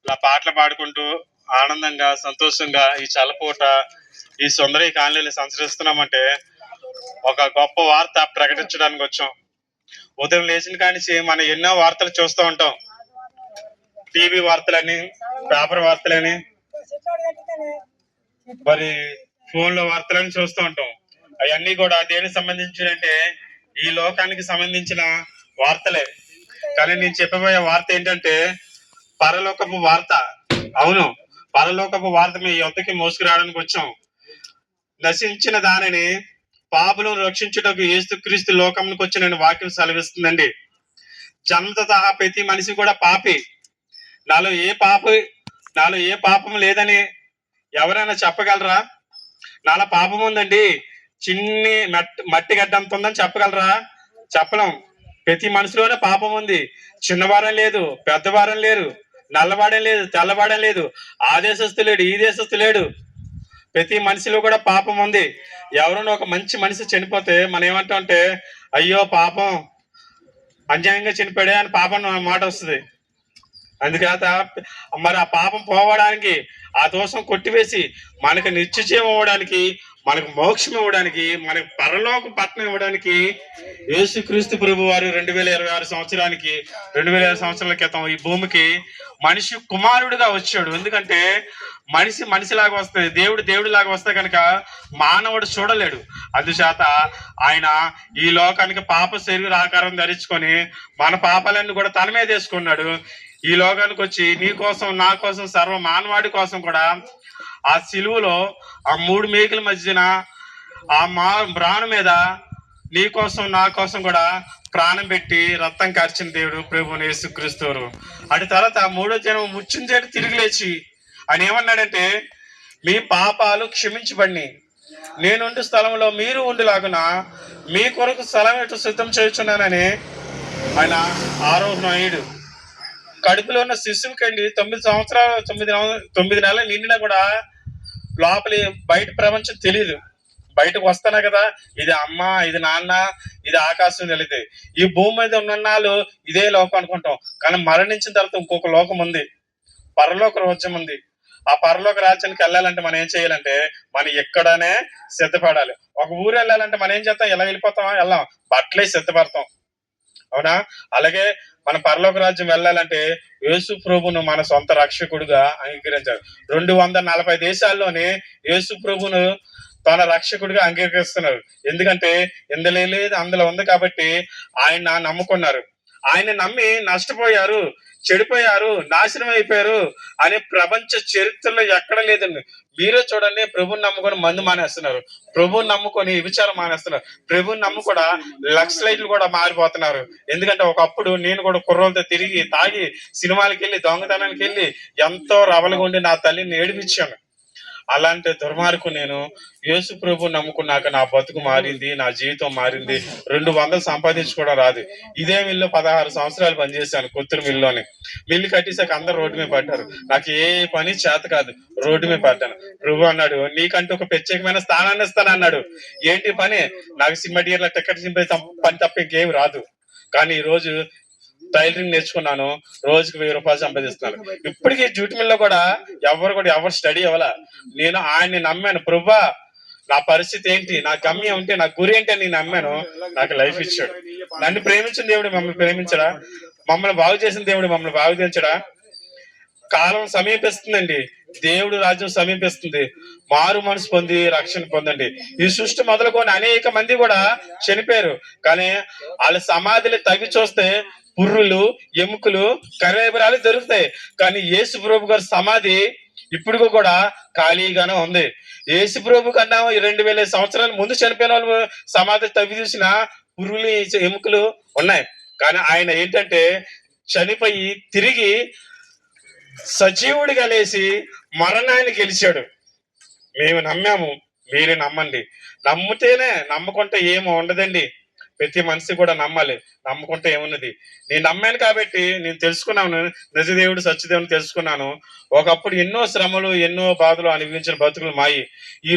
ఇలా పాటలు పాడుకుంటూ ఆనందంగా సంతోషంగా ఈ చల్లపూట ఈ సుందరి కాలనీని సంచరిస్తున్నామంటే ఒక గొప్ప వార్త ప్రకటించడానికి వచ్చాం. ఉదయం లేచిన కానించి మనం ఎన్నో వార్తలు చూస్తూ ఉంటాం. టీవీ వార్తలని, పేపర్ వార్తలని, మరి ఫోన్ లో వార్తలని చూస్తూ ఉంటాం. అవన్నీ కూడా దేనికి సంబంధించినంటే ఈ లోకానికి సంబంధించిన వార్తలే. కానీ నేను చెప్పబోయే వార్త ఏంటంటే పరలోకపు వార్త. అవును, పరలోకపు వార్త మీ యొద్దకి మోసుకురావడానికి వచ్చాం. నశించిన దానిని పాపులను రక్షించుటకు యేసుక్రీస్తు లోకంకి వచ్చి నేను వాక్యం సెలవిస్తుందండి. జన్మత సహా ప్రతి మనిషి కూడా పాపి. నాలో ఏ పాపం లేదని ఎవరైనా చెప్పగలరా? నాలో పాపం ఉందండి, చిన్ని మట్టి గడ్డంత ఉందని చెప్పగలరా? చెప్పలేం. ప్రతి మనిషిలోనే పాపం ఉంది. చిన్నవారం లేదు, పెద్దవారం లేరు, నల్లవాడేం లేదు, తెల్లవాడేం లేదు, ఆ దేశస్తు లేడు, ఈ దేశస్తు లేడు. ప్రతి మనిషిలో కూడా పాపం ఉంది. ఎవరైనా ఒక మంచి మనిషి చనిపోతే మనం ఏమంటాం అంటే అయ్యో పాపం, అన్యాయంగా చనిపోయాడే అని పాపం మాట వస్తుంది. అందుచేత మరి ఆ పాపం పోవడానికి, ఆ దోషం కొట్టివేసి మనకు నిత్యజీవం ఇవ్వడానికి, మనకు మోక్షం ఇవ్వడానికి, మనకు పరలోక పట్నం ఇవ్వడానికి యేసుక్రీస్తు ప్రభు వారు 2026 సంవత్సరానికి 2000 సంవత్సరాల క్రితం ఈ భూమికి మనిషి కుమారుడిగా వచ్చాడు. ఎందుకంటే మనిషిలాగా వస్తే, దేవుడి లాగా వస్తే కనుక మానవుడు చూడలేడు. అందుచేత ఆయన ఈ లోకానికి పాప శరీర ఆకారం ధరించుకొని మన పాపాలన్నీ కూడా తన మీద వేసుకున్నాడు. ఈ లోకానికి వచ్చి నీ కోసం, నా కోసం, సర్వ మానవాడి కోసం కూడా ఆ సిలువలో ఆ 3 మేకుల మధ్యన ఆ ప్రాణం మీద నీ కోసం, నా కోసం కూడా ప్రాణం పెట్టి రక్తం కార్చిన దేవుడు ప్రభువుని యేసుక్రీస్తు. అటు తర్వాత 3వ దినం ముచ్చించేటి తిరిగి లేచి ఆయన ఏమన్నాడంటే మీ పాపాలు క్షమించబడి నేనుండి స్థలంలో మీరు ఉండిలాగున మీ కొరకు స్థలం ఎటు సిద్ధం చేయుచున్నానని ఆయన ఆరోహణయుడు. కడుపులో ఉన్న శిశువుకండి 9 సంవత్సరాలు 9 నెలలు నిండినా కూడా లోపలి బయట ప్రపంచం తెలియదు. బయటకు వస్తానే కదా ఇది అమ్మ, ఇది నాన్న, ఇది ఆకాశం తెలియదు. ఈ భూమి మీద ఉన్నన్నాళ్ళు ఇదే లోకం అనుకుంటాం. కానీ మరణించిన తర్వాత ఇంకొక లోకం ఉంది, పరలోక రాజ్యం ఉంది. ఆ పరలోక రాజ్యానికి వెళ్ళాలంటే మనం ఏం చేయాలంటే మనం ఎక్కడనే సిద్ధపడాలి. ఒక ఊరు వెళ్ళాలంటే మనం ఏం చేస్తాం? ఎలా వెళ్ళిపోతాం? వెళ్ళాం, బట్టలే సిద్ధపడతాం. అవునా? అలాగే మన పరలోక రాజ్యం వెళ్ళాలంటే యేసు ప్రభును మన సొంత రక్షకుడుగా అంగీకరించారు. 240 దేశాల్లోనే యేసు ప్రభును తన రక్షకుడిగా అంగీకరిస్తున్నారు. ఎందుకంటే ఇందులో లేదు, అందులో ఉంది కాబట్టి ఆయన నమ్ముకున్నారు. ఆయన నమ్మి నష్టపోయారు, చెడిపోయారు, నాశనం అయిపోయారు అని ప్రపంచ చరిత్రలో ఎక్కడ లేదండి. మీరే చూడండి, ప్రభుని నమ్ముకొని మందు మానేస్తున్నారు, ప్రభుని నమ్ముకొని విచారం మానేస్తున్నారు, ప్రభుని నమ్ము కూడా లక్షలైట్లు కూడా మారిపోతున్నారు. ఎందుకంటే ఒకప్పుడు నేను కూడా కుర్రోలతో తిరిగి తాగి సినిమాలకి వెళ్ళి దొంగతనానికి వెళ్ళి ఎంతో రవలగుండి నా తల్లిని ఏడిపించాను. అలాంటి దుర్మార్గు నేను యేసు ప్రభు నమ్ముకున్నాక నా బతుకు మారింది, నా జీవితం మారింది. 200 సంపాదించుకోవడం రాదు. ఇదే మిల్లు 16 సంవత్సరాలు పనిచేశాను, కొత్తూరు మిల్లులోని. మిల్లు కట్టేసాక అందరు రోడ్డు మీద పడ్డారు. నాకు ఏ పని చేత కాదు, రోడ్డు మీద పడ్డాను. ప్రభు అన్నాడు నీకంటూ ఒక ప్రత్యేకమైన స్థానాన్ని ఇస్తాను అన్నాడు. ఏంటి పని? నాకు సినిమా టికెట్ సింపే పని తప్ప ఇంకేం రాదు. కానీ ఈ రోజు టైలరింగ్ నేర్చుకున్నాను, రోజుకి 1000 రూపాయలు సంపాదిస్తున్నాను. ఇప్పటికీ డ్యూటీ మిల్ లో కూడా ఎవరు స్టడీ అవ్వాలా. నేను ఆయన్ని నమ్మాను. ప్రభా నా పరిస్థితి ఏంటి, నా గమ్యం ఏంటి, నా గురి ఏంటి అని నేను నమ్మాను. నాకు లైఫ్ ఇచ్చాడు. నన్ను ప్రేమించిన దేవుడు మమ్మల్ని ప్రేమించడా? మమ్మల్ని బాగు చేసిన దేవుడు మమ్మల్ని బాగు చేయించడా? కాలం సమీపిస్తుందండి, దేవుడు రాజ్యం సమీపిస్తుంది. మారు మనసు పొంది రక్షణ పొందండి. ఈ సృష్టి మొదలుకొని అనేక మంది కూడా చనిపోయారు. కానీ వాళ్ళ సమాధిని తవ్వి చూస్తే పుర్రులు, ఎముకలు, కరేబరాలు దొరుకుతాయి. కానీ యేసు ప్రభు గారి సమాధి ఇప్పుడు కూడా ఖాళీగానే ఉంది. యేసు ప్రభు కన్నా 2000 సంవత్సరాల ముందు చనిపోయిన వాళ్ళు సమాధి తవ్వి చూసిన పుర్రులు, ఎముకలు ఉన్నాయి. కానీ ఆయన ఏంటంటే చనిపోయి తిరిగి సజీవుడిగా లేచి మరణాన్ని గెలిచాడు. మేము నమ్మాము, మీరే నమ్మండి. నమ్మితేనే, నమ్మకుంటే ఏమో ఉండదండి. ప్రతి మనిషి కూడా నమ్మాలి, నమ్ముకుంటే ఏమున్నది. నేను నమ్మాను కాబట్టి నేను తెలుసుకున్నాను, నిజదేవుడు సత్యదేవుని తెలుసుకున్నాను. ఒకప్పుడు ఎన్నో శ్రమలు, ఎన్నో బాధలు అనుభవించిన బతుకులు మాయి.